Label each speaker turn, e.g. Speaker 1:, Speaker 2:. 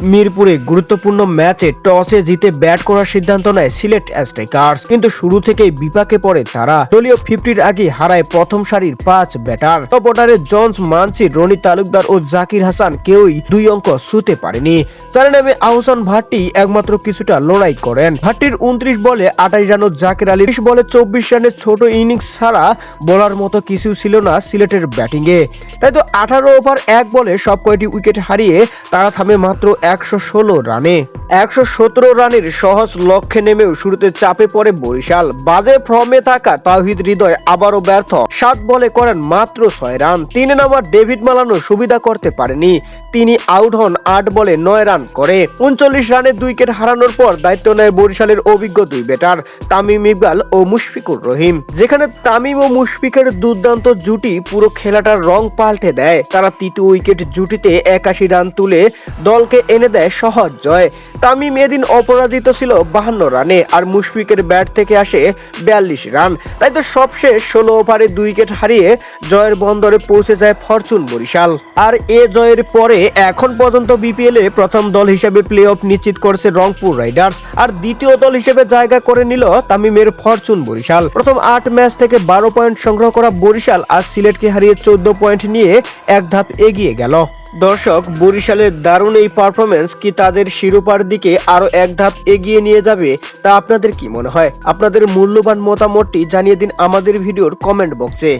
Speaker 1: মিরপুরে গুরুত্বপূর্ণ ম্যাচে টসে জিতে ব্যাট করার সিদ্ধান্ত নেয় সিলেট স্ট্রাইকার্স, কিন্তু শুরু থেকেই বিপাকে পড়ে তারা। দলীয় 50-র আগে হারায় প্রথম সারির 5 ব্যাটার। টপ অর্ডারে জন্স, মানসির, রনি তালুকদার ও জাকির হাসান কেউই 2 অঙ্ক ছুঁতে পারেনি। চারে নামে আহসান ভাট্টি একমাত্র কিছুটা লড়াই করেন। ভাট্টির 29 বলে 28 রান ও জাকির আলীর 20 বলে 24 রানের ছোট ইনিংস ছাড়া বলার মতো কিছু ছিল না সিলেটের ব্যাটিংয়ে। তাই তো 18 ওভার 1 বলে সব কয়টি উইকেট হারিয়ে তারা থামে মাত্র 116 রানে। 117 রানের সহজ লক্ষ্যে নেমেও শুরুতে চাপে পড়ে বরিশাল। বাজে ফর্মে থাকা তাওহিদ হৃদয় আবারও ব্যর্থ। 7 বলে করেন মাত্র 6 রান। 3 নাম্বার ডেভিড মালানো সুবিধা করতে পারেনি, তিনি আউট হন 8 বলে 9 রান করে। 39 রানে 2 উইকেট হারানোর পর দায়িত্ব নেয় বরিশালের অভিজ্ঞ 2 ব্যাটার তামিম ইকবাল ও মুশফিকুর রহিম। যেখানে তামিম ও মুশফিকের দুর্দান্ত জুটি পুরো খেলাটার রং পাল্টে দেয়। তারা তৃতীয় উইকেট জুটিতে 81 রান তুলে দলকে এনে দেয় সহজ জয়। তামিম এদিন অপরাজিত ছিল 52 রানে, আর মুশফিকের ব্যাট থেকে আসে 42 রান। তাই তো সবশেষ 16 ওভারে 2 উইকেট হারিয়ে জয়ের বন্দরে পৌঁছে যায় ফরচুন বরিশাল। আর এ জয়ের পরে এখন পর্যন্ত বিপিএল এ প্রথম দল হিসেবে প্লে অফ নিশ্চিত করেছে রংপুর রাইডার্স, আর দ্বিতীয় দল হিসেবে জায়গা করে নিল তামিমের ফরচুন বরিশাল। প্রথম 8 ম্যাচ থেকে 12 পয়েন্ট সংগ্রহ করা বরিশাল আজ সিলেটকে হারিয়ে 14 পয়েন্ট নিয়ে এক ধাপ এগিয়ে গেল। দর্শক, বরিশালের দারুণ এই পারফরমেন্স কি তাদের শিরোপার দিকে আরো এক ধাপ এগিয়ে নিয়ে যাবে, তা আপনাদের কি মনে হয়? আপনাদের মূল্যবান মতামতটি জানিয়ে দিন আমাদের ভিডিওর কমেন্ট বক্সে।